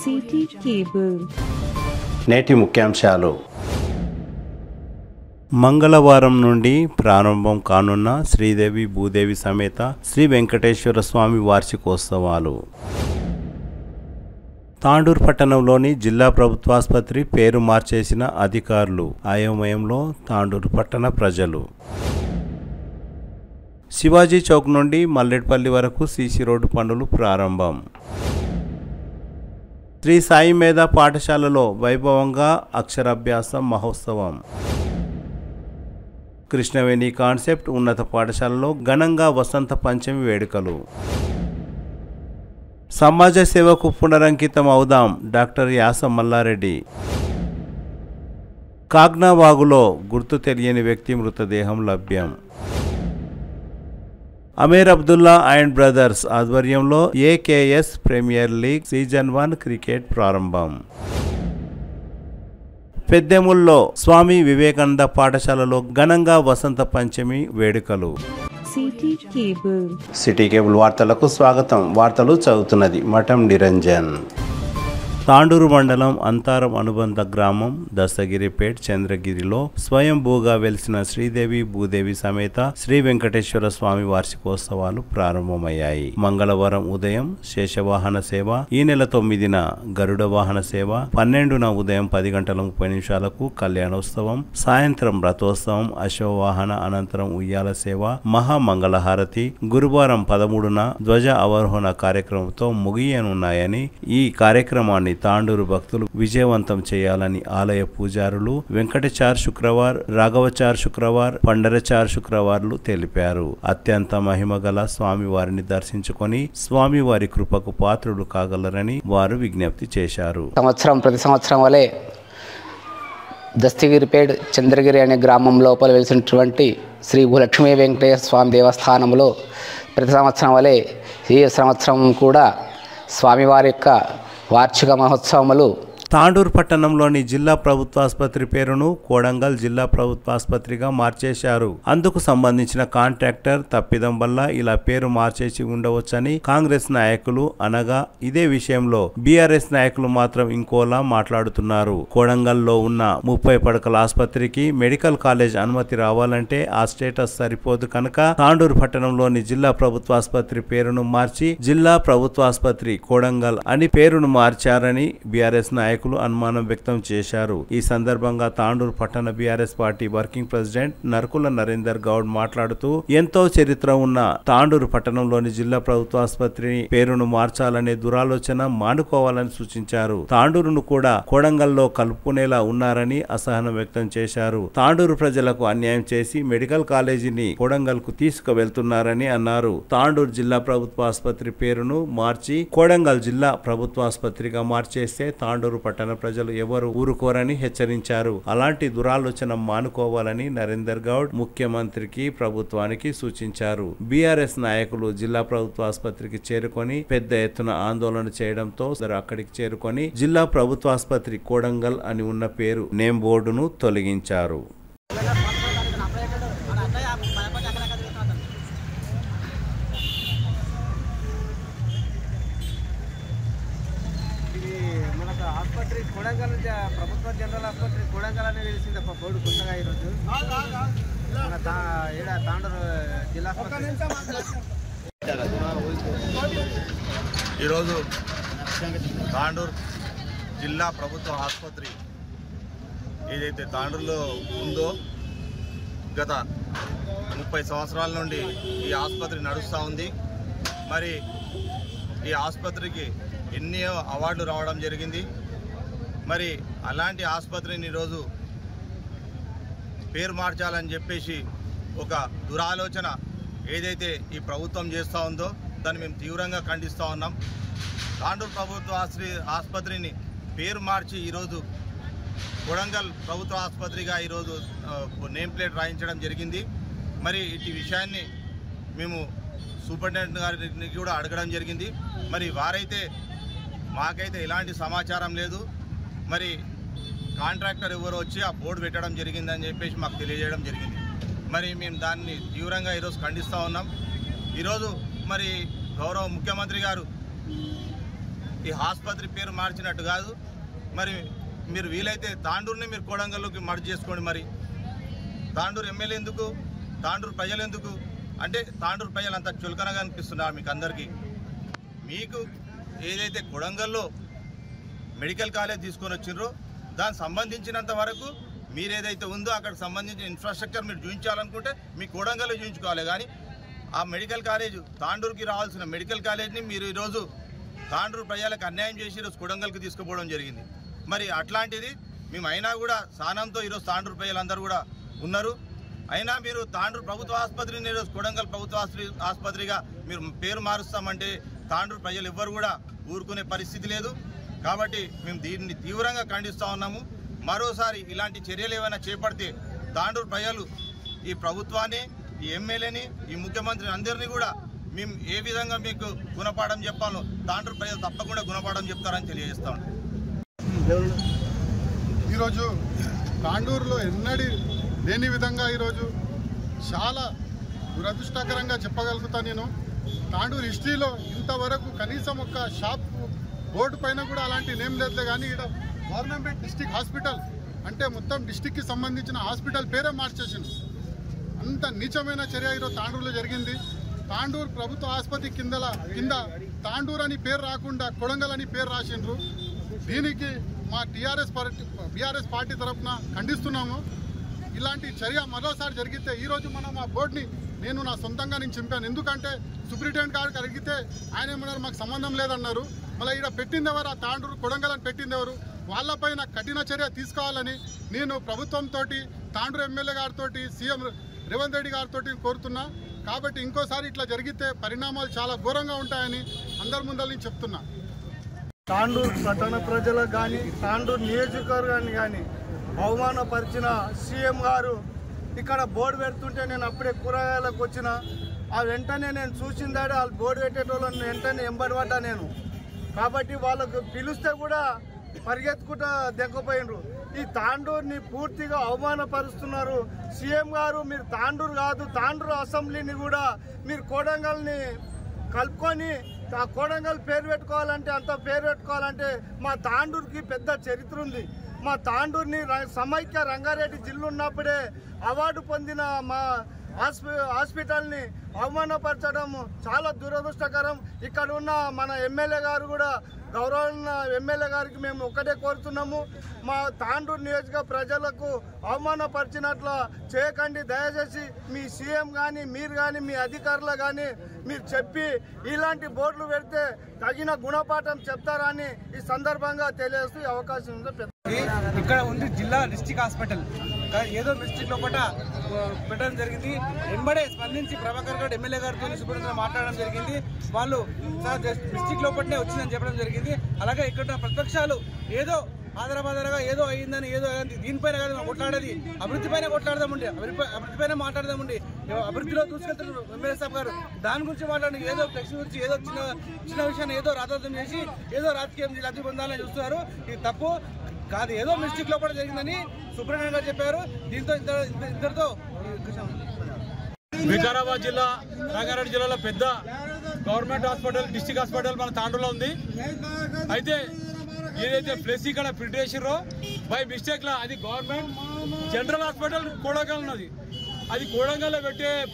City cable. నేటి ముఖ్యాంశాలు. మంగళవారం నుండి ప్రారంభం కానున్న శ్రీదేవి భూదేవి సమేత శ్రీ వెంకటేశ్వర స్వామి వార్షికోత్సవాలు. తాండూరు పట్టణంలోని జిల్లా ప్రభుత్వాసుపత్రి పేరు మార్చేసిన అధికారులు, అయోమయంలో తాండూరు పట్టణ ప్రజలు. శివాజీ చౌక్ నుండి మల్లెడ్పల్లి వరకు సీసీ రోడ్డు పనులు ప్రారంభం. శ్రీ సాయి మేధ పాఠశాలలో వైభవంగా అక్షరాభ్యాస మహోత్సవం. కృష్ణవేణి కాన్సెప్ట్ ఉన్నత పాఠశాలలో ఘనంగా వసంత పంచమి వేడుకలు. సమాజ సేవకు పునరంకితం అవుదాం డాక్టర్ యాస మల్లారెడ్డి. కాగ్నావాగులో గుర్తు తెలియని వ్యక్తి మృతదేహం లభ్యం. అమీర్ అబ్దుల్లా అండ్ బ్రదర్స్ ఆధ్వర్యంలో AKS premier league season 1 cricket ప్రారంభం. పెద్దెముల్లో స్వామి వివేకానంద పాఠశాలలో ఘనంగా వసంత పంచమి వేడుకలు. సిటీ కేబుల్ వార్తలకు స్వాగతం. వార్తలు చదువుతున్నది మఠం నిరంజన్. తాండూరు మండలం అంతారం అనుబంధ గ్రామం దస్తగిరిపేట్ చంద్రగిరిలో స్వయంభూగా వెలిసిన శ్రీదేవి భూదేవి సమేత శ్రీ వెంకటేశ్వర స్వామి వార్షికోత్సవాలు ప్రారంభమయ్యాయి. మంగళవారం ఉదయం శేషవాహన సేవ, ఈ నెల 9న గరుడ వాహన సేవ, 12న ఉదయం 10:30 కళ్యాణోత్సవం, సాయంత్రం రథోత్సవం, అశ్వవాహన అనంతరం ఉయ్యాల సేవ, మహామంగళహారతి, గురువారం 13న ధ్వజ అవరోహణ కార్యక్రమంతో ముగియనున్నాయని, ఈ కార్యక్రమాన్ని తాండూరు భక్తులు విజయవంతం చేయాలని ఆలయ పూజారులు వెంకటచార్ శుక్రవార్, రాఘవచార్ శుక్రవార్, పండరచార్ శుక్రవార్లు తెలిపారు. అత్యంత మహిమగల స్వామివారిని దర్శించుకొని స్వామివారి కృపకు పాత్రులు కాగలరని వారు విజ్ఞప్తి చేశారు. ప్రతి సంవత్సరం వలె దస్తగిరిపేట్ చంద్రగిరి అనే గ్రామం లోపల వెలిసినటువంటి శ్రీ భూలక్ష్మీ వెంకటేశ్వర స్వామి దేవస్థానంలో ప్రతి సంవత్సరం వలె ఈ సంవత్సరం కూడా స్వామివారి యొక్క వార్షిక మహోత్సవములు తాండూరు పట్టణంలోని జిల్లా ప్రభుత్వాసుపత్రి పేరును కోడంగల్ జిల్లా ప్రభుత్వాసుపత్రిగా మార్చేశారు. అందుకు సంబంధించిన కాంట్రాక్టర్ తప్పిదం వల్ల ఇలా పేరు మార్చేసి ఉండవచ్చని కాంగ్రెస్ నాయకులు అనగా, ఇదే విషయంలో బీఆర్ఎస్ నాయకులు మాత్రం ఇంకోలా మాట్లాడుతున్నారు. కోడంగల్లో ఉన్న 30 పడకల ఆసుపత్రికి మెడికల్ కాలేజ్ అనుమతి రావాలంటే ఆ స్టేటస్ సరిపోదు కనుక తాండూరు పట్టణంలోని జిల్లా ప్రభుత్వాసుపత్రి పేరును మార్చి జిల్లా ప్రభుత్వాసుపత్రి కోడంగల్ అని పేరును మార్చారని బీఆర్ఎస్ నాయకులు అనుమానం వ్యక్తం చేశారు. ఈ సందర్భంగా తాండూరు పట్టణ BRS party working president Narakula Narender Goud మాట్లాడుతూ, ఎంతో చరిత్ర ఉన్న తాండూరు పట్టణంలోని జిల్లా ప్రభుత్వ ఆసుపత్రి పేరును మార్చాలనే దురాలోచన మానుకోవాలని సూచించారు. తాండూరును కూడా కోడంగల్లో కలుపుకునేలా ఉన్నారని అసహనం వ్యక్తం చేశారు. తాండూరు ప్రజలకు అన్యాయం చేసి మెడికల్ కాలేజీని కోడంగల్ కు తీసుకువెళ్తున్నారని అన్నారు. తాండూరు జిల్లా ప్రభుత్వ ఆసుపత్రి పేరును మార్చి కోడంగల్ జిల్లా ప్రభుత్వ ఆసుపత్రిగా మార్చేస్తే తాండూరు పట్టణ ప్రజలు ఎవరు ఊరుకోరని హెచ్చరించారు. అలాంటి దురాలోచన మానుకోవాలని నరేందర్ గౌడ్ ముఖ్యమంత్రికి, ప్రభుత్వానికి సూచించారు. బీఆర్ఎస్ నాయకులు జిల్లా ప్రభుత్వ ఆసుపత్రికి చేరుకొని పెద్ద ఎత్తున ఆందోళన చేయడంతో అక్కడికి చేరుకొని జిల్లా ప్రభుత్వ ఆసుపత్రి కోడంగల్ అని ఉన్న పేరు నేమ్ బోర్డును తొలగించారు. ఆసుపత్రి కోడంగల్ ప్రభుత్వ జనరల్ ఆసుపత్రి కోడంగల్ అనేది తెలిసింది బోర్డు కొత్తగా ఈరోజు మన తాండూరు జిల్లా ఈరోజు తాండూరు జిల్లా ప్రభుత్వ ఆసుపత్రి ఏదైతే తాండూరులో ఉందో గత 30 సంవత్సరాల నుండి ఈ ఆసుపత్రి నడుస్తూ ఉంది. మరి ఈ ఆసుపత్రికి ఎన్నో అవార్డులు రావడం జరిగింది. మరి అలాంటి ఆసుపత్రిని ఈరోజు పేరు మార్చాలని చెప్పేసి ఒక దురాలోచన ఏదైతే ఈ ప్రభుత్వం చేస్తూ ఉందో దాన్ని మేము తీవ్రంగా ఖండిస్తూ ఉన్నాం. తాండూరు ప్రభుత్వ ఆసుపత్రిని పేరు మార్చి ఈరోజు కొడంగల్ ప్రభుత్వ ఆసుపత్రిగా ఈరోజు నేమ్ ప్లేట్ రాయించడం జరిగింది. మరి ఈ విషయాన్ని మేము సూపరింటెండెంట్ గారికి కూడా అడగడం జరిగింది. మరి వారైతే మాకైతే ఎలాంటి సమాచారం లేదు, మరి కాంట్రాక్టర్ ఎవరు వచ్చి ఆ బోర్డు పెట్టడం జరిగిందని చెప్పేసి మాకు తెలియజేయడం జరిగింది. మరి మేము దాన్ని తీవ్రంగా ఈరోజు ఖండిస్తూ ఉన్నాం. ఈరోజు మరి గౌరవ ముఖ్యమంత్రి గారు ఈ ఆసుపత్రి పేరు మార్చినట్టు కాదు. మరి మీరు వీలైతే తాండూరుని మీరు కొడంగల్లోకి మర్జ్ చేసుకోండి. మరి తాండూరు ఎమ్మెల్యే ఎందుకు, తాండూరు ప్రజలు ఎందుకు అంటే తాండూరు ప్రజలు అంతా చులకనగా అనిపిస్తున్నారు మీకు అందరికీ. మీకు ఏదైతే కొడంగల్లో మెడికల్ కాలేజ్ తీసుకొని వచ్చిండ్రో దానికి సంబంధించినంత వరకు మీరు ఏదైతే ఉందో అక్కడికి సంబంధించిన ఇన్ఫ్రాస్ట్రక్చర్ మీరు చూపించాలనుకుంటే మీ కొడంగల్లో చూపించుకోవాలి. కానీ ఆ మెడికల్ కాలేజ్ తాండూరుకి రావాల్సిన మెడికల్ కాలేజ్ని మీరు ఈరోజు తాండూరు ప్రజలకు అన్యాయం చేసి ఈరోజు కొడంగల్కి తీసుకుపోవడం జరిగింది. మరి అట్లాంటిది మేము అయినా కూడా స్థానంతో ఈరోజు తాండూరు ప్రజలందరూ కూడా ఉన్నారు. అయినా మీరు తాండూరు ప్రభుత్వ ఆసుపత్రిని ఈరోజు కొడంగల్ ప్రభుత్వ ఆసుపత్రిగా మీరు పేరు మారుస్తామంటే తాండూరు ప్రజలు ఎవ్వరు కూడా ఊరుకునే పరిస్థితి లేదు. కాబట్టి మేము దీన్ని తీవ్రంగా ఖండిస్తూ ఉన్నాము. మరోసారి ఇలాంటి చర్యలు ఏమైనా చేపడితే తాండూరు ప్రజలు ఈ ప్రభుత్వాన్ని, ఈ ఎమ్మెల్యేని, ఈ ముఖ్యమంత్రిని అందరినీ కూడా మేము ఏ విధంగా మీకు గుణపాఠం చెప్పాలో తాండూరు ప్రజలు తప్పకుండా గుణపాఠం చెప్తారని తెలియజేస్తా ఉన్నాం. ఈరోజు తాండూరులో ఎన్నడీ లేని విధంగా ఈరోజు చాలా దురదృష్టకరంగా చెప్పగలుగుతా. నేను తాండూరు హిస్టరీలో ఇంతవరకు కనీసం ఒక షాప్ బోర్డు పైన కూడా అలాంటి నేమ్ లేదులే. కానీ ఇక్కడ గవర్నమెంట్ డిస్టిక్ హాస్పిటల్ అంటే మొత్తం డిస్టిక్కి సంబంధించిన హాస్పిటల్ పేరే మార్చేసింది. అంత నీచమైన చర్య ఈరోజు తాండూరులో జరిగింది. తాండూరు ప్రభుత్వ ఆసుపత్రి కింద తాండూరు అని పేరు రాకుండా కొడంగల్ అని పేరు రాసిండ్రు. దీనికి మా బీఆర్ఎస్ పార్టీ తరఫున ఖండిస్తున్నాము. ఇలాంటి చర్య మరోసారి జరిగితే ఈరోజు మనం ఆ బోర్డుని నా సొంతంగా చింపాను. ఎందుకంటే సూపరింటెండెంట్ గారికి అడిగితే ఆయన ఏమన్నారు, మాకు సంబంధం లేదన్నారు. మళ్ళీ ఇక్కడ పెట్టింది ఎవరు, ఆ తాండూరు కొడంగల్ అని పెట్టింది ఎవరు, వాళ్ళపైన కఠిన చర్య తీసుకోవాలని నేను ప్రభుత్వంతో, తాండూరు ఎమ్మెల్యే గారితో, సీఎం రేవంత్ రెడ్డి గారితో కోరుతున్నా. కాబట్టి ఇంకోసారి ఇట్లా జరిగితే పరిణామాలు చాలా ఘోరంగా ఉంటాయని అందరి ముందర నేను చెప్తున్నా. తాండూరు పట్టణ ప్రజలకు కానీ తాండూరు నియోజకవర్గాన్ని కానీ అవమానపరిచిన సీఎం గారు ఇక్కడ బోర్డు పెడుతుంటే నేను అప్పుడే కూరగాయలకు వచ్చిన ఆ వెంటనే నేను చూసిందాడే వాళ్ళు బోర్డు పెట్టేటోళ్ళని వెంటనే ఎంబడిపడ్డా నేను. కాబట్టి వాళ్ళకు పిలిస్తే కూడా పరిగెత్తుకుంటా దెక్కపోయినరు. ఈ తాండూరుని పూర్తిగా అవమానపరుస్తున్నారు. సీఎం గారు మీరు తాండూరు కాదు, తాండూరు అసెంబ్లీని కూడా మీరు కొడంగల్ని కలుపుకొని ఆ కొడంగల్ పేరు పెట్టుకోవాలంటే, అంత పేరు పెట్టుకోవాలంటే మా తాండూరుకి పెద్ద చరిత్ర ఉంది. మా తాండూరుని సమైక్య రంగారెడ్డి జిల్లా ఉన్నప్పుడే అవార్డు పొందిన మా హాస్పిటల్ని అవమానపరచడం చాలా దురదృష్టకరం. ఇక్కడ ఉన్న మన ఎమ్మెల్యే గారు కూడా, గౌరవ ఎమ్మెల్యే గారికి మేము ఒక్కటే కోరుతున్నాము, మా తాండూరు నియోజక ప్రజలకు అవమానపరిచినట్ల చేయకండి. దయచేసి మీ సీఎం కానీ మీరు కానీ మీ అధికారులు కానీ మీరు చెప్పి ఇలాంటి బోర్డులు పెడితే తగిన గుణపాఠం చెప్తారని ఈ సందర్భంగా తెలియజేస్తూ అవకాశం ఉంది. ఇక్కడ ఉంది జిల్లా డిస్టిక్ హాస్పిటల్, ఏదో డిస్టిక్ లోపల పెట్టడం జరిగింది. వెంబడే స్పందించి ప్రభాకర్ గౌడ్ ఎమ్మెల్యే గారితో సూపరింటెండెంట్ మాట్లాడడం జరిగింది. వాళ్ళు డిస్టిక్ లోపలనే వచ్చిందని చెప్పడం జరిగింది. అలాగే ఇక్కడ ప్రతిపక్షాలు ఏదో ఆదరబాదరగా ఏదో అయిందని ఏదో అయింది, దీనిపైన కాదు మనం కొట్లాడేది, అభివృద్ధి పైన కొట్లాడదామండి, అభివృద్ధి పైన మాట్లాడదామండి. అభివృద్ధిలో దూసుకెళ్తున్నారు ఎమ్మెల్యే సాబ్ గారు, దాని గురించి మాట్లాడి ఏదో ఫ్లెక్స్ గురించి ఏదో చిన్న విషయాన్ని ఏదో రాజార్థం చేసి ఏదో రాజకీయం లబ్ధి పొందాలని చూస్తున్నారు. ఇది తప్పు కాదు, ఏదో మిస్టేక్ లోపల జరిగిందని సూపరింటెండెంట్ గారు చెప్పారు. దీంతో ఇద్దరితో వికారాబాద్ జిల్లా, రంగారెడ్డి జిల్లాలో పెద్ద గవర్నమెంట్ హాస్పిటల్, డిస్టిక్ హాస్పిటల్ మన తాండూరులో ఉంది. అయితే ఏదైతే ప్లేస్ ఇక్కడ ఫిల్టర్ చేసిర్రో బై మిస్టేక్ లా అది గవర్నమెంట్ జనరల్ హాస్పిటల్ కొడంగల్ ఉన్నది. అది కొడంగల్లో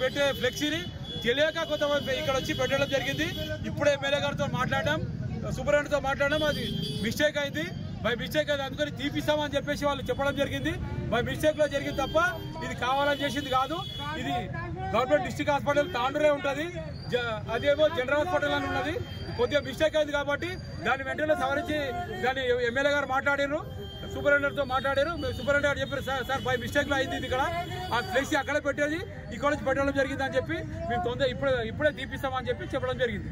పెట్టే ఫ్లెక్సీని తెలియక కొంతమంది ఇక్కడ వచ్చి పెట్టడం జరిగింది. ఇప్పుడే ఎమ్మెల్యే గారితో మాట్లాడడం, సూపరింటెండెంట్తో మాట్లాడడం, అది మిస్టేక్ అయింది, బై మిస్టేక్ అది అందుకని తీపిస్తామని చెప్పేసి వాళ్ళు చెప్పడం జరిగింది. బై మిస్టేక్ లో జరిగింది తప్ప ఇది కావాలని చేసింది కాదు. ఇది గవర్నమెంట్ డిస్టిక్ హాస్పిటల్ తాండూరే ఉంటుంది, అదేమో జనరల్ హాస్పిటల్ అని ఉన్నది. కొద్దిగా మిస్టేక్ అయింది కాబట్టి దాన్ని వెంటనే సవరించి దాన్ని ఎమ్మెల్యే గారు మాట్లాడారు, సూపరింటెండెంట్తో మాట్లాడారు. సూపరింటెండెంట్ గారు చెప్పారు, సార్ బై మిస్టేక్ లో అయింది, ఇది ఇక్కడ ఆ ఫ్లెక్సీ అక్కడే పెట్టేది ఇక్కడ నుంచి పెట్టడం జరిగింది అని చెప్పి మేము ఇప్పుడే తీపిస్తామని చెప్పి చెప్పడం జరిగింది.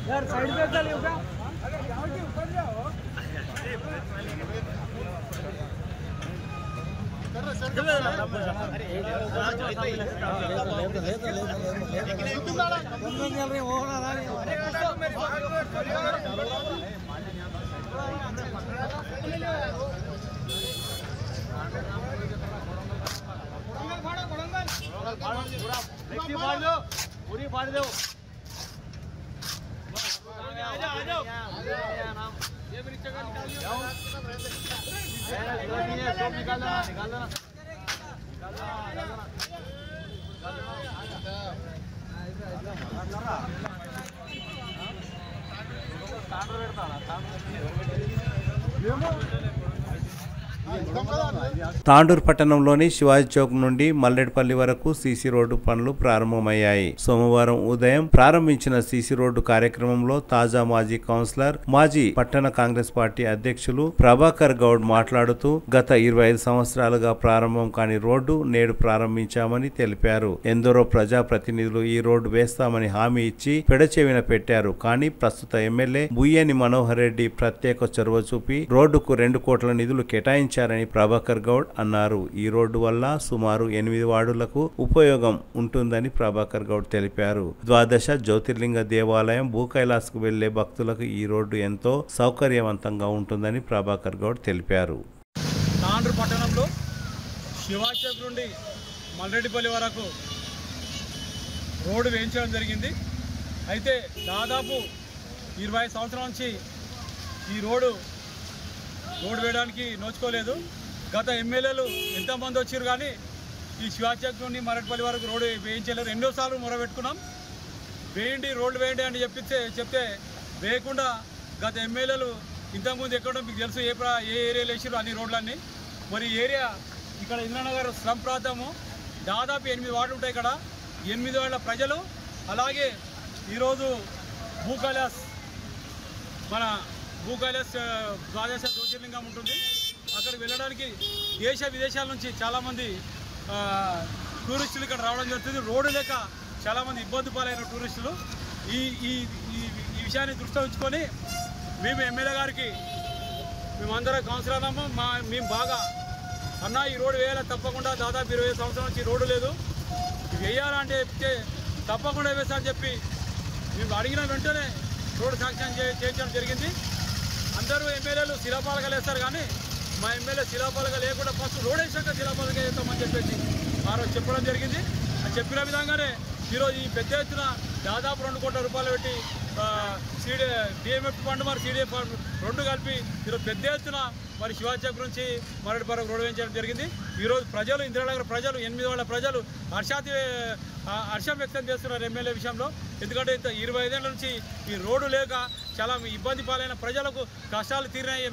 यार साइड पे चल योगा ऊपर जाओ अरे తాండూరు పట్టణంలోని శివాజీ చౌక్ నుండి మల్లెడ్పల్లి వరకు సీసీ రోడ్డు పనులు ప్రారంభమయ్యాయి. సోమవారం ఉదయం ప్రారంభించిన సీసీ రోడ్డు కార్యక్రమంలో తాజా మాజీ కౌన్సిలర్, మాజీ పట్టణ కాంగ్రెస్ పార్టీ అధ్యక్షులు ప్రభాకర్ గౌడ్ మాట్లాడుతూ గత 25 సంవత్సరాలుగా ప్రారంభం కాని రోడ్డు నేడు ప్రారంభించామని తెలిపారు. ఎందరో ప్రజాప్రతినిధులు ఈ రోడ్డు వేస్తామని హామీ ఇచ్చి పెడచెవిన పెట్టారు. కానీ ప్రస్తుత ఎమ్మెల్యే బుయ్యని మనోహర్ రెడ్డి ప్రత్యేక చొరవ చూపి రోడ్డుకు 2 కోట్ల నిధులు కేటాయించారని ప్రభాకర్ గౌడ్ అన్నారు. ఈ రోడ్డు వల్ల సుమారు 8 వార్డులకు ఉపయోగం ఉంటుందని ప్రభాకర్ గౌడ్ తెలిపారు. ద్వాదశ జ్యోతిర్లింగ దేవాలయం భూకైలాస్కు వెళ్లే భక్తులకు ఈ రోడ్డు ఎంతో సౌకర్యవంతంగా ఉంటుందని ప్రభాకర్ గౌడ్ తెలిపారు. తాండూరు పట్టణంలో శివాజీ చౌక్ నుండి మల్లెడ్పల్లి వరకు రోడ్డు వేయించడం జరిగింది. అయితే దాదాపు 20 సంవత్సరాల నుంచి ఈ రోడ్డు వేయడానికి నోచుకోలేదు. గత ఎమ్మెల్యేలు ఎంతమంది వచ్చారు కానీ ఈ శివాజీ చౌక్ నుండి మల్లెడ్పల్లి వరకు రోడ్డు వేయించలేరు. 2 సార్లు మొరబెట్టుకున్నాం, వేయండి రోడ్లు వేయండి అని చెప్తే వేయకుండా గత ఎమ్మెల్యేలు ఇంతకుముందు ఎక్కడో మీకు తెలుసు ఏ ఏరియాలో వేసారు అన్ని రోడ్లన్నీ. మరి ఏరియా ఇక్కడ ఇంద్రనగర్ స్లమ్ ప్రాంతము దాదాపు 8 వార్డులు ఉంటాయి. ఇక్కడ 8 వార్డుల ప్రజలు, అలాగే ఈరోజు భూకైలాస్ మన భూకైలాస్ ద్వాదశ జ్యోతిర్లింగం ఉంటుంది. అక్కడికి వెళ్ళడానికి దేశ విదేశాల నుంచి చాలామంది టూరిస్టులు ఇక్కడ రావడం జరుగుతుంది. రోడ్డు లేక చాలామంది ఇబ్బంది పాలైన టూరిస్టులు ఈ విషయాన్ని దృష్టిలో ఉంచుకొని మేము ఎమ్మెల్యే గారికి మేమందరం కౌన్సిలర్లము మేము బాగా అన్న ఈ రోడ్డు వేయాలి తప్పకుండా, దాదాపు 20 సంవత్సరాల నుంచి రోడ్డు లేదు, వేయాలంటే తప్పకుండా వేస్తారని చెప్పి మేము అడిగిన వెంటనే రోడ్డు శాంక్షన్ చేయించడం జరిగింది. అందరూ ఎమ్మెల్యేలు శిలాపాలకాలు వేస్తారు కానీ మా ఎమ్మెల్యే శిలాపాలక లేకుండా ఫస్ట్ రోడ్ వేసాక శిలాపాలక వేస్తామని చెప్పేసి ఆ రోజు చెప్పడం జరిగింది. అని చెప్పిన విధంగానే ఈరోజు ఈ పెద్ద ఎత్తున దాదాపు 2 కోట్ల రూపాయలు పెట్టి డిఎంఎఫ్ ఫండ్ మరి సిడిఎఫ్ ఫండ్ 2 కలిపి ఈరోజు పెద్ద ఎత్తున మరి శివాజీ చౌక్ నుంచి మల్లెడ్పల్లి రోడ్డు వేయించడం జరిగింది. ఈరోజు ప్రజలు ఇంద్రనగర్ ప్రజలు 8 వార్డుల ప్రజలు హర్షం వ్యక్తం చేస్తున్నారు ఎమ్మెల్యే విషయంలో. ఎందుకంటే 25 ఏళ్ళ నుంచి ఈ రోడ్డు లేక చాలా ఇబ్బంది పాలైన ప్రజలకు కష్టాలు తీరినాయి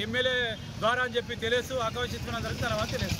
ఎమ్మెల్యే ద్వారా అని చెప్పి తెలియదు. ఆకాంక్షిస్తున్నందుకు తర్వాత తెలియదు.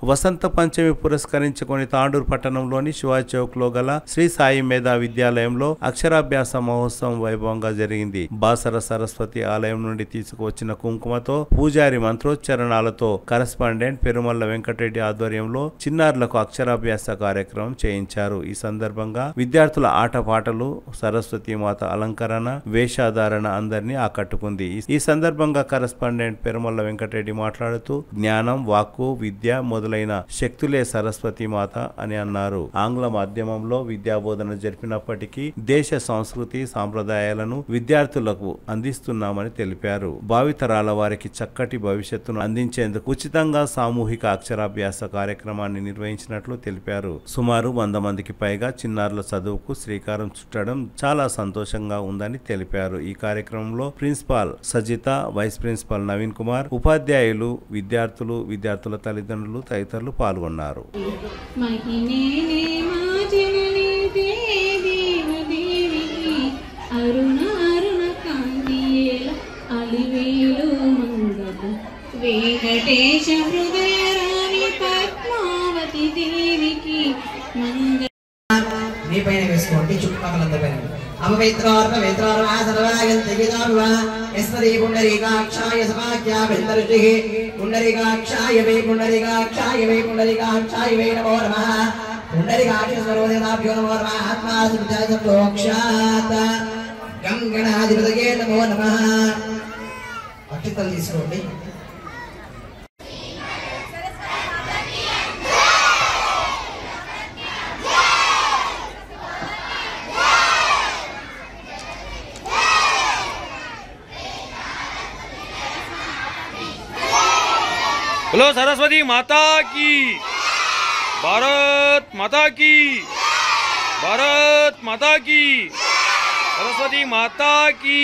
వసంత పంచమి పురస్కరించుకొని తాండూరు పట్టణంలోని శివాజీ చౌక్ లో గల శ్రీ సాయి మేధా విద్యాలయంలో అక్షరాభ్యాస మహోత్సవం వైభవంగా జరిగింది. బాసర సరస్వతి ఆలయం నుండి తీసుకువచ్చిన కుంకుమతో పూజారి మంత్రోచ్చరణాలతో కరెస్పాండెంట్ పెరుమల్ల వెంకటరెడ్డి ఆధ్వర్యంలో చిన్నారులకు అక్షరాభ్యాస కార్యక్రమం చేయించారు. ఈ సందర్భంగా విద్యార్థుల ఆటపాటలు, సరస్వతి మాత అలంకరణ, వేషధారణ అందరినీ ఆకట్టుకుంది. ఈ సందర్భంగా కరెస్పాండెంట్ పెరుమల్ల వెంకటరెడ్డి మాట్లాడుతూ జ్ఞానం, వాక్కు, విద్య మొదలైన శక్తులే సరస్వతి మాత అని అన్నారు. ఆంగ్ల మాధ్యమంలో విద్యాబోధన జరిపినప్పటికీ దేశ సంస్కృతి సాంప్రదాయాలను విద్యార్థులకు అందిస్తున్నామని తెలిపారు. భావితరాల వారికి చక్కటి భవిష్యత్తును అందించేందుకు ఉచితంగా సామూహిక అక్షరాభ్యాస కార్యక్రమాన్ని నిర్వహించినట్లు తెలిపారు. సుమారు 100 మందికి పైగా చిన్నారుల చదువుకు శ్రీకారం చుట్టడం చాలా సంతోషంగా ఉందని తెలిపారు. ఈ కార్యక్రమంలో principal Sajitha, vice principal Naveen Kumar, ఉపాధ్యాయులు, విద్యార్థుల తల్లిదండ్రులు తదితరులు పాల్గొన్నారు. వెంకటేశ హృదయరాణి పద్మావతి దేవికి మీ పైన వేసుకోండి, చుట్టుపక్కలందరి పైన. అపవిత్రార్పవిత్రార్వా సర్వాగంతగిదార్వ యస్మదీ పుండరీకాక్షాయ సమాఖ్యాభిందరుచిః పుండరీకాక్షాయ వై పుండరీకాక్షాయ వై పుండరీకాక్షాయ వై నమో నమః పుండరీకాక్ష సర్వదేవతాభ్యో నమో నమః ఆత్మా సంప్రోక్షాత్ గంగణాధిపతయే నమో నమః. అక్షతలు తీసుకోండి. बोलो सरस्वती माता की, भारत माता की, भारत माता की, सरस्वती माता की।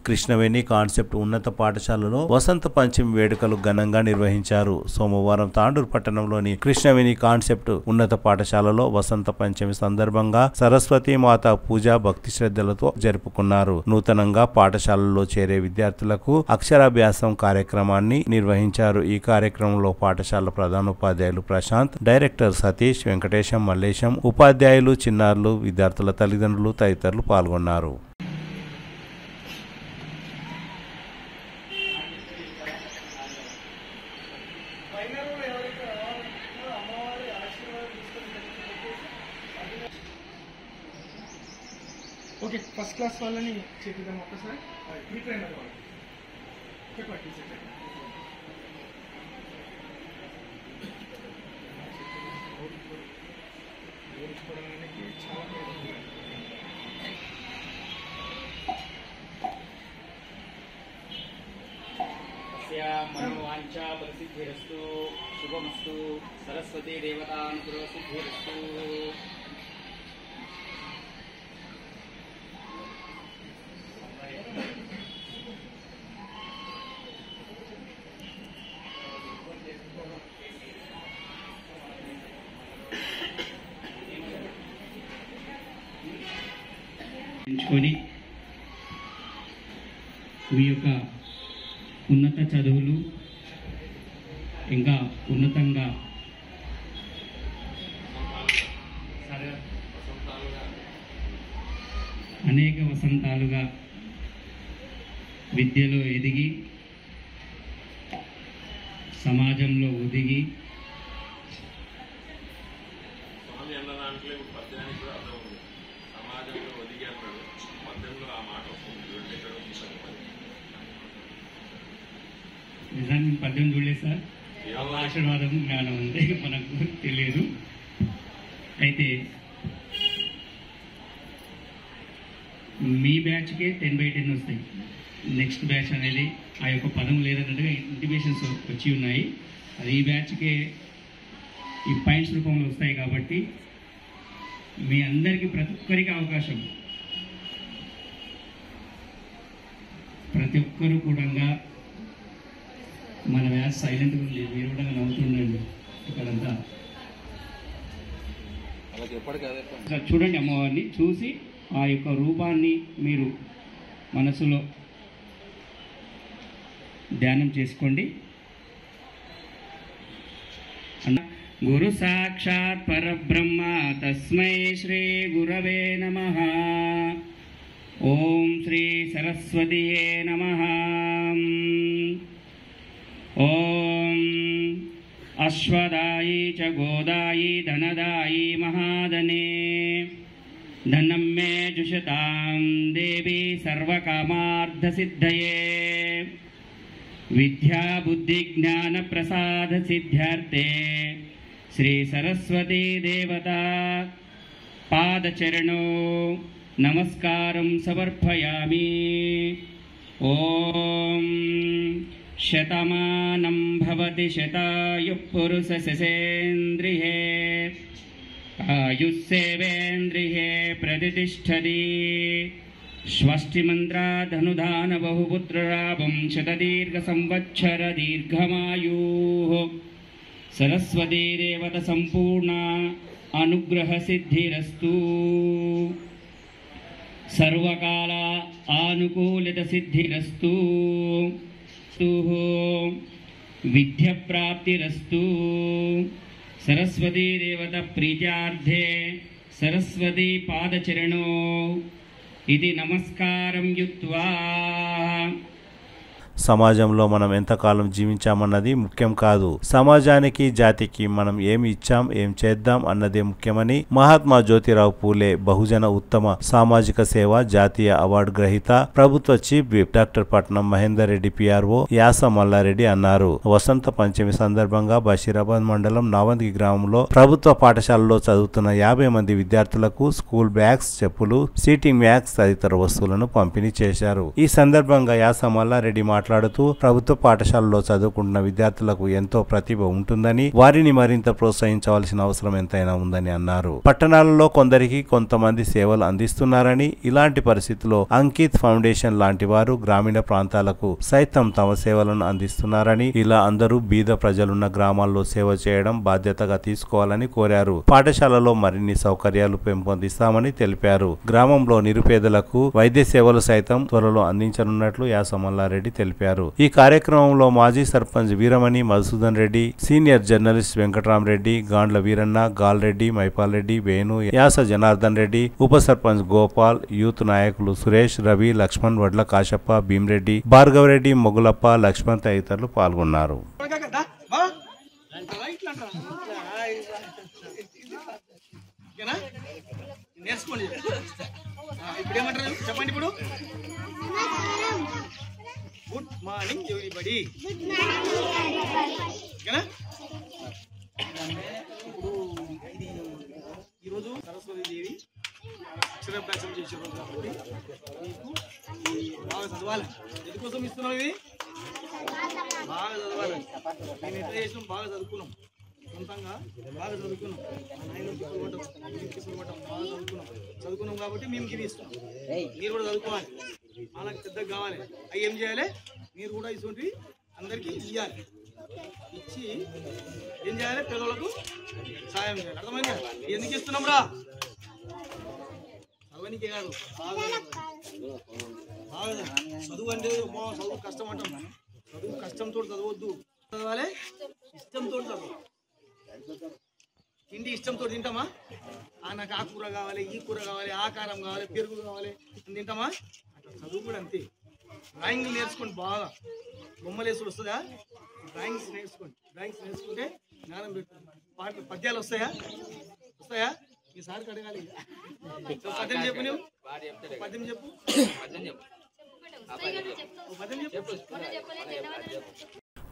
కృష్ణవేణి కాన్సెప్ట్ ఉన్నత పాఠశాలలో వసంత పంచమి వేడుకలు ఘనంగా నిర్వహించారు. సోమవారం తాండూరు పట్టణంలోని కృష్ణవేణి కాన్సెప్ట్ ఉన్నత పాఠశాలలో వసంత పంచమి సందర్భంగా సరస్వతి మాత పూజ భక్తి శ్రద్ధలతో జరుపుకున్నారు. నూతనంగా పాఠశాలలో చేరే విద్యార్థులకు అక్షరాభ్యాసం కార్యక్రమాన్ని నిర్వహించారు. ఈ కార్యక్రమంలో పాఠశాల ప్రధానోపాధ్యాయులు ప్రశాంత్, డైరెక్టర్ సతీష్, వెంకటేశం, మల్లేశం, ఉపాధ్యాయులు, చిన్నారులు, విద్యార్థుల తల్లిదండ్రులు తదితరులు పాల్గొన్నారు. ఓకే, ఫస్ట్ క్లాస్ వాళ్ళని చేపిద్దాం ఒక్కసారి. మీ ట్రైనర్ వాళ్ళు చెప్పండి. మనోవాంఛా పరిసిద్ధిరస్తు, శుభమస్తు, సరస్వతీ దేవతానుగ్రహ సిద్ధిరస్తు. ఎంచుకొని మీ యొక్క ఉన్నత చదువులు ఇంకా ఉన్నతంగా అనేక వసంతాలుగా విద్యలో ఎదిగి సమాజంలో ఒదిగి నిజాన్ని పద్యం చూడలేదు సార్. ఆశీర్వాదం జ్ఞానం ఉంది మనకు తెలియదు. అయితే మీ బ్యాచ్కే 10/10 వస్తాయి. నెక్స్ట్ బ్యాచ్ అనేది ఆ యొక్క పదం లేదన్నట్టుగా ఇంటిమేషన్స్ వచ్చి ఉన్నాయి. అది ఈ బ్యాచ్కే ఈ పాయింట్స్ రూపంలో వస్తాయి. కాబట్టి మీ అందరికీ ప్రతి ఒక్కరికి అవకాశం, ప్రతి ఒక్కరు కూడా మన వ్యాస్ సైలెంట్గా ఉంది, మీరు కూడా నవ్వుతుండండి. ఇక్కడంతా చూడండి, అమ్మవారిని చూసి ఆ యొక్క రూపాన్ని మీరు మనసులో ధ్యానం చేసుకోండి. గురు సాక్షాత్ పరబ్రహ్మ తస్మై శ్రీ గురవే నమః. ఓం శ్రీ సరస్వతియే నమః. ఓం అశ్వదాయి చ గోదాయి ధనదాయి మహాదనే. ధనం మే జుషతాం దేవి సర్వకామార్థసిద్ధయే. విద్యా బుద్ధి జ్ఞాన ప్రసాద సిద్ధ్యార్థే శ్రీ సరస్వతీ దేవత పాదచరణో నమస్కారం సమర్పయామి. ఓం శతమానం భవతి శతాయుః పురుషः శతేంద్రియే ఆయుస్సేవేంద్రియే ప్రతిష్టతి. స్వస్తిమంత్రాధనుధాన బహుపుత్రరాభం శతదీర్ఘ సంవత్సర దీర్ఘమాయుః. సరస్వతీ దేవత సంపూర్ణ అనుగ్రహ సిద్ధిరస్తు. సర్వకాల ఆనుకూలిత సిద్ధిరస్తు. విద్యాప్రాప్తిరస్తు. సరస్వతీ దేవత ప్రీత్యార్థే సరస్వతీ పాదచరణో ఇది నమస్కారం యుక్త్వా. సమాజంలో మనం ఎంతకాలం జీవించామన్నది ముఖ్యం కాదు, సమాజానికి జాతికి మనం ఏమి ఇచ్చాం ఏం చేద్దాం అన్నదే ముఖ్యమని మహాత్మా జ్యోతిరావు పూలే బహుజన ఉత్తమ సామాజిక సేవ జాతీయ అవార్డు గ్రహీత ప్రభుత్వ చీఫ్ విప్ డాక్టర్ పట్నం మహేందర్ రెడ్డి పిఆర్ఓ యాస మల్లారెడ్డి అన్నారు. వసంత పంచమి సందర్భంగా బషీరాబాద్ మండలం నావంగి గ్రామంలో ప్రభుత్వ పాఠశాలలో చదువుతున్న 50 మంది విద్యార్థులకు స్కూల్ బ్యాగ్స్, చెప్పులు, సీటింగ్ బ్యాగ్స్ తదితర వస్తువులను పంపిణీ చేశారు. ఈ సందర్భంగా యాస మల్లారెడ్డి మాట్లాడుతూ ప్రభుత్వ పాఠశాలలో చదువుకుంటున్న విద్యార్థులకు ఎంతో ప్రతిభ ఉంటుందని, వారిని మరింత ప్రోత్సహించవలసిన అవసరం ఎంతైనా ఉందని అన్నారు. పట్టణాలలో కొందరికి కొంతమంది సేవలు అందిస్తున్నారని, ఇలాంటి పరిస్థితుల్లో అంకిత్ ఫౌండేషన్ లాంటి వారు గ్రామీణ ప్రాంతాలకు సైతం తమ సేవలను అందిస్తున్నారని, ఇలా అందరూ బీద ప్రజలున్న గ్రామాల్లో సేవ చేయడం బాధ్యతగా తీసుకోవాలని కోరారు. పాఠశాలలో మరిన్ని సౌకర్యాలు పెంపొందిస్తామని తెలిపారు. గ్రామంలో నిరుపేదలకు వైద్య సేవలు సైతం త్వరలో అందించనున్నట్లు యాస మల్లారెడ్డి తెలిపారు. ఈ కార్యక్రమంలో మాజీ సర్పంచ్ వీరమణి మధుసూదన్ రెడ్డి, సీనియర్ జర్నలిస్ట్ వెంకటరామరెడ్డి, గాండ్ల వీరన్న, గాల్రెడ్డి, మైపాల్ రెడ్డి, వేణు, యాస జనార్దన్ రెడ్డి, ఉప సర్పంచ్ గోపాల్, యూత్ నాయకులు సురేష్, రవి, లక్ష్మణ్, వడ్ల కాశప్ప, భీమరెడ్డి, భార్గవరెడ్డి, మొగులప్ప, లక్ష్మణ్ తదితరులు పాల్గొన్నారు. చెప్పండి ఇప్పుడు. Good morning everybody. ఓకేనా? ఇప్పుడు ఇది ఈరోజు సరస్వతీదేవి అక్షరాభ్యాసం చేసే రోజు కాబట్టి మీకు బాగా చదవాలి. ఎందుకోసం ఇస్తున్నాం ఇది? బాగా చదవాలి. నేను ఎట్లా చేసినాం? బాగా చదువుకున్నాం, సొంతంగా బాగా చదువుకున్నాం. బాగా చదువుకున్నాం కాబట్టి మేము ఇది ఇస్తున్నాం. మీరు కూడా చదువుకోవాలి, మనకు పెద్దగా కావాలి. అవి ఏం చేయాలి? మీరు కూడా ఇటువంటి అందరికీ ఇవ్వాలి. ఇచ్చి ఏం చేయాలి? పిల్లలకు సాయం చేయాలి. అర్థమైందా? ఎందుకు ఇస్తున్నాం రా? చదవనికే కాదు, బాగా చదువు అంటే చదువు కష్టం అంటాం. చదువు కష్టంతో చదవద్దు. చదవాలి, ఇష్టంతో చదవాలి. తిండి ఇష్టంతో తింటామా? నాకు ఆ కూర కావాలి, ఈ కూర కావాలి, ఆ కారం కావాలి, పెరుగు కావాలి అని తింటామా? అట్లా చదువు కూడా అంతే. డ్రాయింగ్ నేర్చుకోండి, బాగా బొమ్మలు వేసుడు వస్తుందా? డ్రాయింగ్స్ నేర్చుకోండి. డ్రాయింగ్స్ నేర్చుకుంటే జ్ఞానం పెడుతుంది. పాటలు పద్యాలు వస్తాయా? ఈ సార్కి అడగాలి. పద్యం చెప్పు. నువ్వు పద్యం చెప్పు. పద్యం చెప్పు.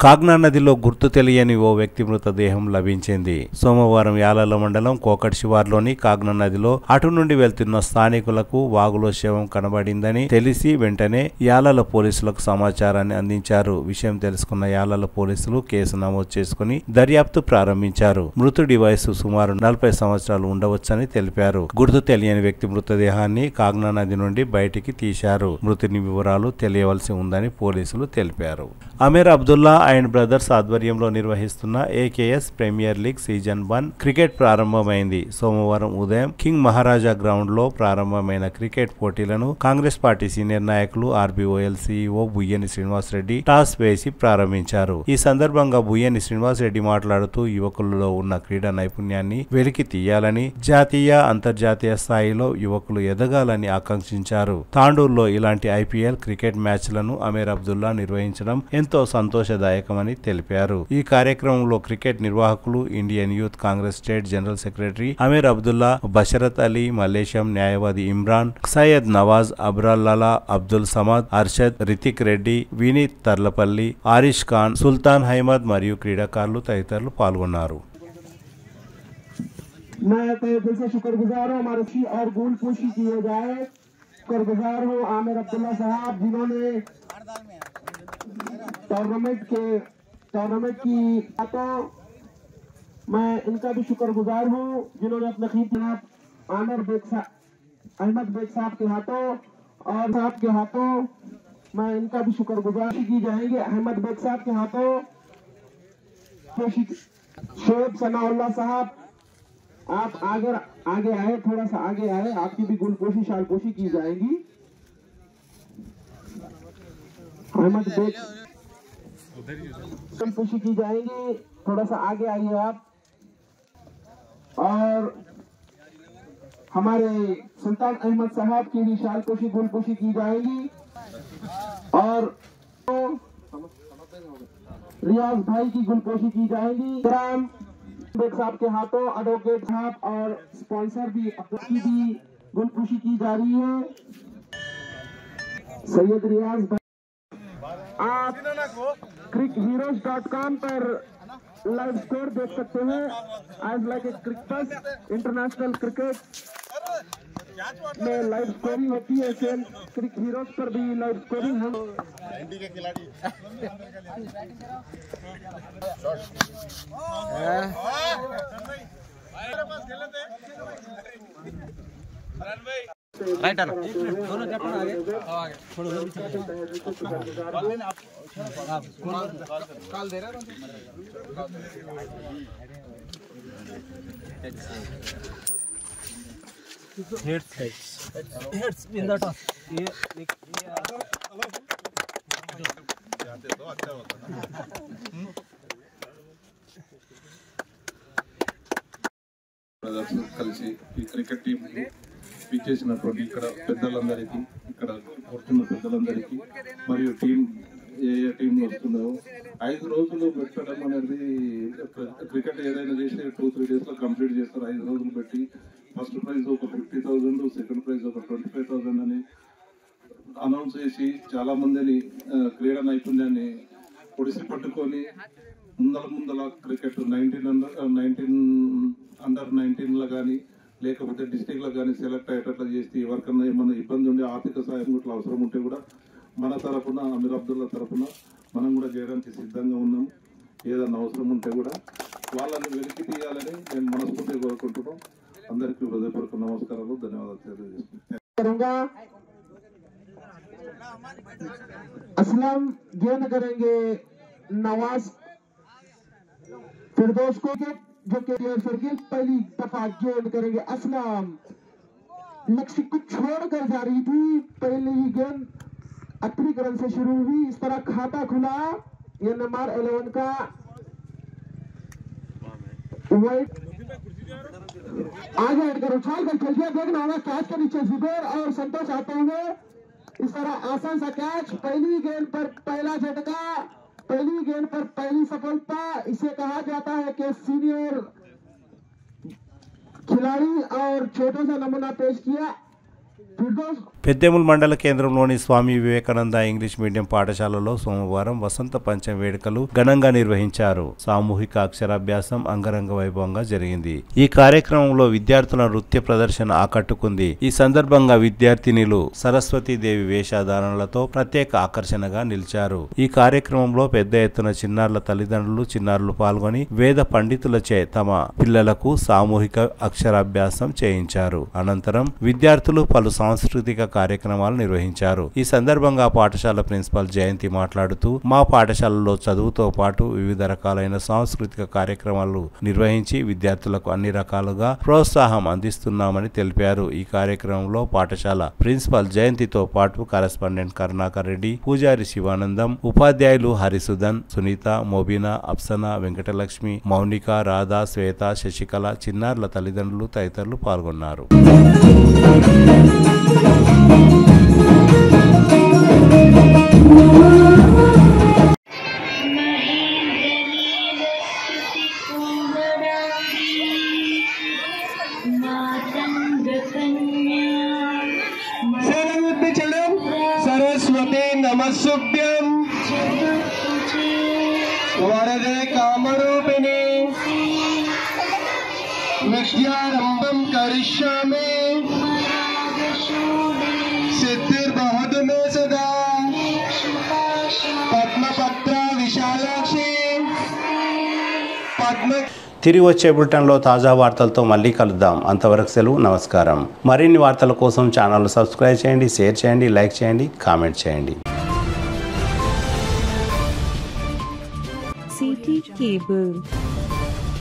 కాగ్నా నదిలో గుర్తు తెలియని ఓ వ్యక్తి మృతదేహం లభించింది. సోమవారం యాలల మండలం కోకట్ శివార్లోని కాగ్నా నదిలో అటు నుండి వెళ్తున్న స్థానికులకు వాగులో శవం కనబడిందని తెలిసి వెంటనే యాలల పోలీసులకు సమాచారాన్ని అందించారు. విషయం తెలుసుకున్న యాలల పోలీసులు కేసు నమోదు చేసుకుని దర్యాప్తు ప్రారంభించారు. మృతుడి వయసు సుమారు 40 సంవత్సరాలు ఉండవచ్చని తెలిపారు. గుర్తు తెలియని వ్యక్తి మృతదేహాన్ని కాగ్నా నది నుండి బయటికి తీశారు. మృతుని వివరాలు తెలియవలసి ఉందని పోలీసులు తెలిపారు. అమీర్ అబ్దుల్లా అండ్ బ్రదర్స్ ఆధ్వర్యంలో నిర్వహిస్తున్న AKS premier league season 1 cricket ప్రారంభమైంది. సోమవారం ఉదయం కింగ్ మహారాజా గ్రౌండ్ లో ప్రారంభమైన క్రికెట్ పోటీలను కాంగ్రెస్ పార్టీ సీనియర్ నాయకులు ఆర్బీఓఎల్ సీఈఓ బుయ్యని శ్రీనివాసరెడ్డి టాస్ వేసి ప్రారంభించారు. ఈ సందర్భంగా బుయ్యని శ్రీనివాసరెడ్డి మాట్లాడుతూ యువకులలో ఉన్న క్రీడా నైపుణ్యాన్ని వెలికి తీయాలని, జాతీయ అంతర్జాతీయ స్థాయిలో యువకులు ఎదగాలని ఆకాంక్షించారు. తాండూరులో ఇలాంటి ఐపీఎల్ క్రికెట్ మ్యాచ్లను అమీర్ అబ్దుల్లా నిర్వహించడం ఎంతో సంతోషదాయకమని తెలిపారు. ఈ కార్యక్రమంలో క్రికెట్ నిర్వాహకులు, Indian Youth Congress state general secretary Amir Abdullah, Basharat Ali, మలేషియం న్యాయవాది ఇమ్రాన్, సయ్యద్ నవాజ్, అబ్రాల్లాలా, అబ్దుల్ సమద్, అర్షద్, రితిక్ రెడ్డి, వినీత్ తర్లపల్లి, ఆరిష్ ఖాన్, సుల్తాన్ అహ్మద్ మరియు క్రీడాకారులు తదితరులు పాల్గొన్నారు. मैं तहे दिल से शुक्रगुजार हूँ हमारे सी और गोल पोशी किए जाए। शुक्रगुजार हूँ आमिर अब्दुल्ला साहब जिन्होंने टूर्नामेंट की तो मैं इनका भी शुक्रगुजार हूँ जिन्होंने अपने खिदमत अहमद बेग साहब के हाथों और साहब के हाथों मैं इनका भी शुक्रगुजार की जाएंगे। अहमद बेग साहब के हाथों शोएब सनाउल्लाह साहब आप आगे आए, थोड़ा सा आगे आए, आपकी भी गुलपोशी शालपोशी की जाएगी। अहमद बेग गुलपोशी की जाएगी, थोड़ा सा आगे आइए आप। और हमारे सुल्तान अहमद साहब की भी शालपोशी गुलपोशी की जाएगी। और रियाज भाई की गुलपोशी की जाएगी। राम बेग साहब के हाथों एडवोकेट साहब और स्पॉन्सर भी अपनी भी गुलपोशी की जा रही है। सैयद रियाज भाई आप crickheroes.com पर लाइव स्कोर देख सकते हैं। आज लाइक क्रिकेट इंटरनेशनल क्रिकेट में लाइव स्कोरिंग होती है, सेम क्रिक हीरोज पर भी लाइव स्कोरिंग है। इंडी के खिलाड़ी राइट आना दोनों कैप्टन आगे थोड़ा कॉल दे रहा हेड्स इन द टॉस ये तो अच्छा होता కలిసి ఈ క్రికెట్ టీం పిచ్చేసినటువంటి ఇక్కడ పెద్దలందరికీ ఇక్కడ కూర్చున్న పెద్దలందరికీ మరియు టీం ఏ టీంలో వస్తున్నారో 5 రోజులు పెట్టడం అనేది క్రికెట్ ఏదైనా చేసి 2-3 డేస్లో కంప్లీట్ చేస్తారు. 5 రోజులు పెట్టి ఫస్ట్ ప్రైజ్ ఒక 50,000, సెకండ్ ప్రైజ్ ఒక 25,000 అని అనౌన్స్ చేసి చాలా మందిని క్రీడా నైపుణ్యాన్ని పొడిసి పట్టుకొని ముందల క్రికెట్ 19 అండర్ 19లో కానీ లేకపోతే డిస్ట్రిక్ట్లో కానీ సెలెక్ట్ అయ్యేటట్లు చేసి ఎవరికన్నా ఏమన్నా ఇబ్బంది ఉండి ఆర్థిక సాయం ఇట్లా అవసరం ఉంటే కూడా మన తరఫున అమీర్ అబ్దుల్లా తరఫున మనం కూడా చేయడానికి సిద్ధంగా ఉన్నాం. ఏదన్నా అవసరం ఉంటే కూడా వాళ్ళని వెలికి తీయాలని నేను మనస్ఫూర్తిగా కోరుకుంటున్నాం. అందరికీ హృదయపూర్వక నమస్కారాలు, ధన్యవాదాలు తెలియజేస్తున్నాను. असलम गेंद करेंगे नवाज फिरदौस को जो के सर्किल पहली दफा गेंद करेंगे। असलम लक्ष्य को छोड़कर जा रही थी, पहले ही गेंद अतिरिक्त रन से शुरू हुई। इस तरह खाता खुला ये नंबर 11 का वाइट आगे हटकर उछाल कर खेल दिया। देखना होगा कैच के नीचे जुबैर और संतोष आते हुए। इस तरह आसान सा कैच, पहली गेंद पर पहला झटका, पहली गेंद पर पहली सफलता। इसे कहा जाता है कि सीनियर खिलाड़ी और छोटा सा नमूना पेश किया। పెద్దేముల్ మండల కేంద్రంలోని స్వామి వివేకానంద ఇంగ్లీష్ మీడియం పాఠశాలలో సోమవారం వసంత పంచమి వేడుకలు ఘనంగా నిర్వహించారు. సామూహిక అక్షరాభ్యాసం అంగరంగ వైభవంగా జరిగింది. ఈ కార్యక్రమంలో విద్యార్థుల నృత్య ప్రదర్శన ఆకట్టుకుంది. ఈ సందర్భంగా విద్యార్థినిలు సరస్వతీదేవి వేషధారణలతో ప్రత్యేక ఆకర్షణగా నిలిచారు. ఈ కార్యక్రమంలో పెద్ద ఎత్తున చిన్నారుల తల్లిదండ్రులు, చిన్నారులు పాల్గొని వేద పండితులచే తమ పిల్లలకు సామూహిక అక్షరాభ్యాసం చేయించారు. అనంతరం విద్యార్థులు పలు సాంస్కృతిక కార్యక్రమాలు నిర్వహించారు. ఈ సందర్భంగా పాఠశాల ప్రిన్సిపల్ జయంతి మాట్లాడుతూ మా పాఠశాలలో చదువుతో పాటు వివిధ రకాలైన సాంస్కృతిక కార్యక్రమాలు నిర్వహించి విద్యార్థులకు అన్ని రకాలుగా ప్రోత్సాహం అందిస్తున్నామని తెలిపారు. ఈ కార్యక్రమంలో పాఠశాల ప్రిన్సిపల్ జయంతితో పాటు కరెస్పాండెంట్ కరుణాకర్ రెడ్డి, పూజారి శివానందం, ఉపాధ్యాయులు హరిసుదన్, సునీత, మోబినా, అప్సన, వెంకటలక్ష్మి, మౌనిక, రాధా, శ్వేత, శశికళ, చిన్నారుల తల్లిదండ్రులు తదితరులు పాల్గొన్నారు. सरस्वती नमस्सुभ्यं वरदे कामरूपिणी विद्यारंभम करिष्यामि सिद्धिर्भवतु मे सदा पद्मपत्र विशालाक्षी पद्म తిరిగి వచ్చే బులెటిన్లో తాజా వార్తలతో మళ్ళీ కలుద్దాం. అంతవరకు సెలవు, నమస్కారం. మరిన్ని వార్తల కోసం ఛానల్ సబ్స్క్రైబ్ చేయండి, షేర్ చేయండి, లైక్ చేయండి, కామెంట్ చేయండి. CT Cable